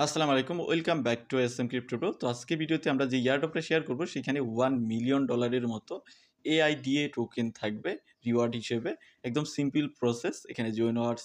আসসালামু আলাইকুম। Welcome back to SM crypto pro. তো আজকে ভিডিওতে আমরা যে এয়ারড্রপটা শেয়ার করব সেখানে $1 মিলিয়ন এর মতো AIDA টোকেন থাকবে রিওয়ার্ড হিসেবে। একদম সিম্পল প্রসেস। এখানে জয়েন হওয়ার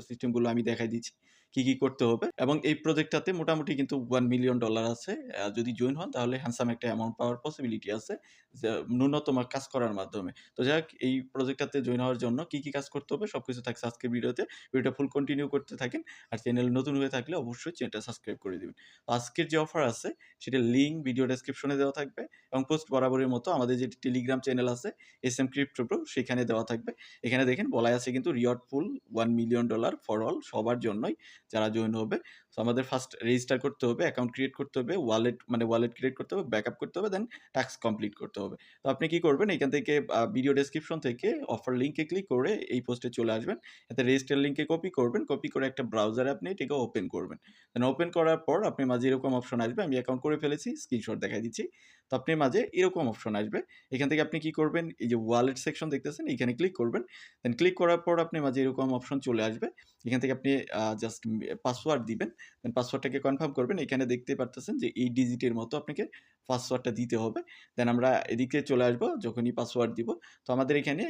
সিস্টেমগুলো আমি দেখাই দিচ্ছি। কি করতে হবে এবং এই প্রজেক্টটাতে মোটামুটি কিন্তু $1 মিলিয়ন আছে। যদি জয়েন হন তাহলে হ্যান্ডসাম একটা অ্যামাউন্ট পাওয়ার পসিবিলিটি আছে যে ন্যূনতম কাজ করার মাধ্যমে। তো যাই হোক এই প্রজেক্টটাতে জয়েন হওয়ার জন্য কি কাজ করতে হবে সবকিছু থাকছে আজকের ভিডিওতে। ভিডিওটা ফুল কন্টিনিউ করতে থাকেন। আর চ্যানেল নতুন হয়ে থাকলে অবশ্যই চ্যানেলটা সাবস্ক্রাইব করে দিবেন। আজকের যে অফার আছে সেটার লিঙ্ক ভিডিও ডেসক্রিপশনে দেওয়া থাকবে এবং পোস্ট বরাবরের মতো আমাদের যে টেলিগ্রাম চ্যানেল আছে এসএম ক্রিপ্টো প্রো সেখানে দেওয়া থাকবে। এখানে দেখেন বলাই আছে কিন্তু reward pool $1 million for all সবার জন্যই যারা জয়েন হবে। সো আমাদের ফার্স্ট রেজিস্টার করতে হবে, অ্যাকাউন্ট ক্রিয়েট করতে হবে, ওয়ালেট ক্রিয়েট করতে হবে, ব্যাকআপ করতে হবে, দেন টাস্ক কমপ্লিট করতে হবে। তো আপনি কি করবেন এখান থেকে ভিডিও ডেসক্রিপশন থেকে অফার লিঙ্কে ক্লিক করে এই পোস্টে চলে আসবেন। এতে রেজিস্টার লিঙ্কে কপি করবেন, কপি করে একটা ব্রাউজারে আপনি এটাকে ওপেন করবেন। দেন ওপেন করার পর আপনার মাঝে এরকম অপশন আসবে, আমি অ্যাকাউন্ট করে ফেলেছি স্ক্রিনশট দেখাই দিচ্ছি। তো আপনার মাঝে এরকম অপশন আসবে, এখান থেকে আপনি কি করবেন এই যে ওয়ালেট সেকশন দেখতেছেন এখানে ক্লিক করবেন। দেন ক্লিক করার পর আপনার মাঝে এরকম অপশন চলে আসবে, এখান থেকে আপনি জাস্ট পাসওয়ার্ড দিবেন। দেন পাসওয়ার্ডটাকে কনফার্ম করবেন, এখানে দেখতে পারতেছেন যে 8 ডিজিটের মতো আপনাকে পাসওয়ার্ডটা দিতে হবে। দেন আমরা এদিকে চলে আসবো যখনই পাসওয়ার্ড দিব। তো আমাদের এখানে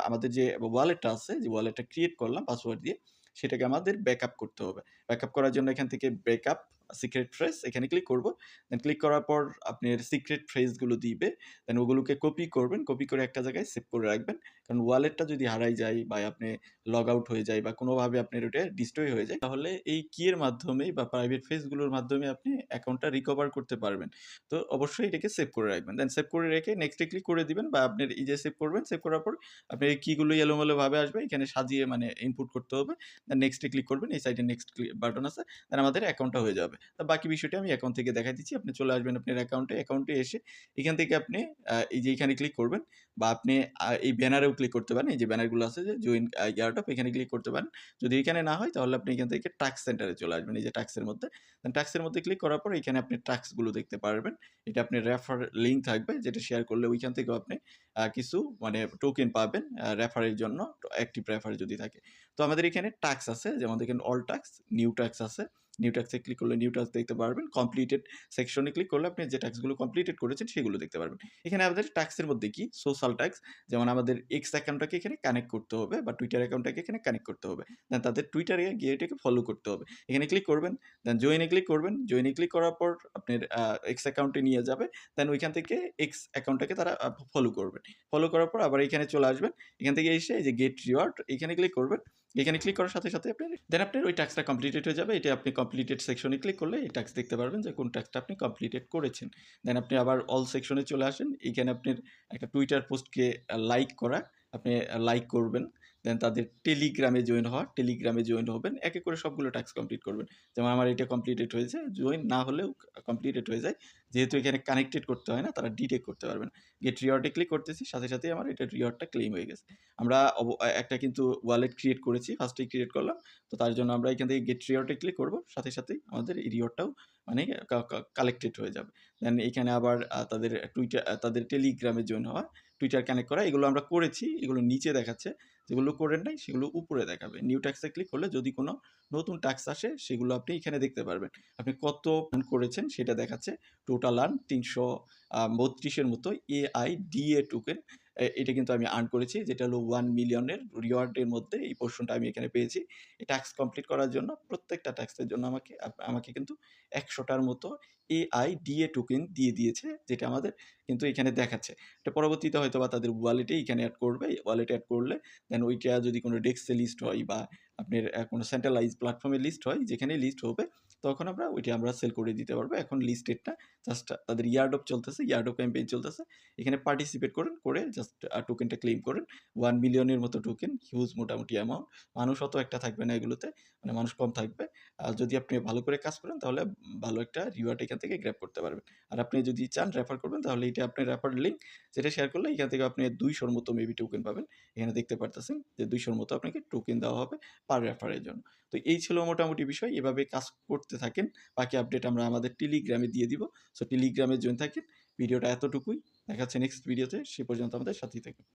আমাদের যে ওয়ালেটটা আছে, যে ওয়ালেটটা ক্রিয়েট করলাম পাসওয়ার্ড দিয়ে, সেটাকে আমাদের ব্যাকআপ করতে হবে। ব্যাকআপ করার জন্য এখান থেকে ব্যাকআপ সিক্রেট ফ্রেজ এখানে ক্লিক করব। দেন ক্লিক করার পর আপনার সিক্রেট ফ্রেজগুলো দিবে। দেন ওগুলোকে কপি করবেন, কপি করে একটা জায়গায় সেভ করে রাখবেন। কারণ ওয়ালেটটা যদি হারাই যায় বা আপনি লগ আউট হয়ে যায় বা কোনোভাবে আপনার ওটা ডিস্ট্রয় হয়ে যায়, তাহলে এই কি এর মাধ্যমেই বা প্রাইভেট ফেজগুলোর মাধ্যমে আপনি অ্যাকাউন্টটা রিকভার করতে পারবেন। তো অবশ্যই এটাকে সেভ করে রাখবেন। দেন সেভ করে রেখে নেক্সটে ক্লিক করে দিবেন বা আপনার এই যে সেভ করবেন, সেভ করার পর আপনার এই কিগুলো এলোমেলোভাবে আসবে, এখানে সাজিয়ে মানে ইনপুট করতে হবে। দেন নেক্সটে ক্লিক করবেন, এই সাইডে নেক্সট বাটন আছে, দেন আমাদের অ্যাকাউন্টটা হয়ে যাবে। তো বাকি বিষয়টা আমি অ্যাকাউন্ট থেকে দেখাই দিচ্ছি। আপনি চলে আসবেন আপনার অ্যাকাউন্টে এসে এখান থেকে আপনি এই যে এখানে ক্লিক করবেন বা আপনি এই ব্যানারেও ক্লিক করতে পারেন। এই যে ব্যানারগুলো আছে যে জয়েন এয়ারড্রপ, এখানে ক্লিক করতে পারেন। যদি এখানে না হয় তাহলে আপনি এখান থেকে টাস্ক সেন্টারে চলে আসবেন, এই যে টাস্কের মধ্যে। দেন টাস্কের মধ্যে ক্লিক করার পর এখানে আপনি টাস্কগুলো দেখতে পারবেন। এটা আপনি রেফার লিঙ্ক থাকবে যেটা শেয়ার করলে ওইখান থেকেও আপনি কিছু মানে টোকেন পাবেন রেফারের জন্য, অ্যাক্টিভ রেফার যদি থাকে। তো আমাদের এখানে টাস্ক আছে, যেমন দেখেন অল টাস্ক, নিউ টাস্ক আছে। নিউ টাস্কে ক্লিক করলে নিউ টাস্ক দেখতে পারবেন। কমপ্লিটেড সেকশনে ক্লিক করলে আপনি যে টাস্কগুলো কমপ্লিটেড করেছেন সেগুলো দেখতে পারবেন। এখানে আমাদের টাস্কের মধ্যে কি সোশ্যাল টাস্ক, যেমন আমাদের এক্স অ্যাকাউন্টটাকে এখানে কানেক্ট করতে হবে বা টুইটার অ্যাকাউন্টটাকে এখানে কানেক্ট করতে হবে। দেন তাদের টুইটারে গিয়ে এটাকে ফলো করতে হবে। এখানে ক্লিক করবেন, দেন জয়েনে ক্লিক করবেন। জয়েনে ক্লিক করার পর আপনার এক্স অ্যাকাউন্টে নিয়ে যাবে। দেন ওইখান থেকে এক্স অ্যাকাউন্টটাকে তারা ফলো করবেন। ফলো করার পর আবার এখানে চলে আসবেন। এখান থেকে এসে এই যে গেট রিওয়ার্ড এখানে ক্লিক করবেন। এখানে ক্লিক করার সাথে আপনার ওই টাস্কটা কমপ্লিটেড হয়ে যাবে। এটা আপনি কমপ্লিটেড সেকশনে ক্লিক করলে এই টাস্ক দেখতে পারবেন যে কোন টাস্কটা আপনি কমপ্লিটেড করেছেন। দেন আপনি আবার অল সেকশনে চলে আসেন। এইখানে আপনার একটা টুইটার পোস্টকে লাইক করা, আপনি লাইক করবেন। দেন তাদের টেলিগ্রামে জয়েন হবেন। একে করে সবগুলো টাস্ক কমপ্লিট করবেন। যেমন আমার এটা কমপ্লিটেড হয়েছে, জয়েন না হলেও কমপ্লিটেড হয়ে যায়। যেহেতু এখানে কানেক্টেড করতে হয় না, তারা ডিটেক্ট করতে পারবেন। গেট রিওয়ার্ডে ক্লিক করতেছি, সাথেই আমার এটা রিওয়ার্ডটা ক্লেম হয়ে গেছে। আমরা একটা কিন্তু ওয়ালেট ক্রিয়েট করেছি, ফার্স্টেই ক্রিয়েট করলাম। তো তার জন্য আমরা এখান থেকে গেট রিওয়ার্ডে ক্লিক করব, সাথেই আমাদের এই রিওয়ার্ডটাও মানে কালেক্টেড হয়ে যাবে। দেন এখানে আবার তাদের টেলিগ্রামে জয়েন হওয়া, টুইটার কানেক্ট করা, এগুলো আমরা করেছি। এগুলো নিচে দেখাচ্ছে, যেগুলো করেন নাই সেগুলো উপরে দেখাবে। নিউ টাস্কে ক্লিক করলে যদি কোনো নতুন টাস্ক আসে সেগুলো আপনি এখানে দেখতে পারবেন। আপনি কত আর্ন করেছেন সেটা দেখাচ্ছে। টোটাল আর্ন ৩৩২ এর মতো AIDA টোকেন। এটা কিন্তু আমি আর্ন করেছি, যেটা হলো $1 মিলিয়নের রিওয়ার্ডের মধ্যে এই পোরশনটা আমি এখানে পেয়েছি। এই টাস্ক কমপ্লিট করার জন্য প্রত্যেকটা টাস্কের জন্য আমাকে কিন্তু ১০০টার মতো AIDA টোকেন দিয়ে দিয়েছে, যেটা আমাদের কিন্তু এখানে দেখাচ্ছে। এটা পরবর্তীতে হয়তোবা তাদের ওয়ালেটে এখানে এড করবে। ওয়ালেটে এড করলে দেন ওইটা যদি কোনো ডেস্কে লিস্ট হয় বা আপনার কোনো সেন্ট্রালাইজ প্ল্যাটফর্মে লিস্ট হয়, যেখানে লিস্ট হবে তখন আমরা সেল করে দিতে পারবো। এখন লিস্টেড না, জাস্ট তাদের ইয়ারড্রপ চলতেছে, ইয়ারড্রপ ক্যাম্পেইন চলতেছে। এখানে পার্টিসিপেট করেন, করে জাস্ট টোকেনটা ক্লেম করেন। 1 মিলিয়নের মতো টোকেন, হিউজ মোটামুটি অ্যামাউন্ট। মানুষ অত একটা থাকবে না এগুলোতে, মানে মানুষ কম থাকবে। আর যদি আপনি ভালো করে কাজ করেন তাহলে ভালো একটা রিওয়ার্ড এখান থেকে গ্র্যাব করতে পারবেন। আর আপনি যদি চান রেফার করবেন তাহলে এটা আপনার রেফার লিঙ্ক, যেটা শেয়ার করলে এখান থেকে আপনি 200 মতো মেবি টোকেন পাবেন। এখানে দেখতে পারতেছেন যে 200 মতো আপনাকে টোকেন দেওয়া হবে পার রেফারের জন্য। তো এই ছিল মোটামুটি বিষয়। এভাবে কাজ করতে থাকেন। বাকি আপডেট আমরা আমাদের টেলিগ্রামে দিয়ে দিব। সো টেলিগ্রামে জয়েন থাকেন। ভিডিওটা এতটুকুই। দেখা হচ্ছে নেক্সট ভিডিওতে। সে পর্যন্ত আমাদের সাথেই থাকুন।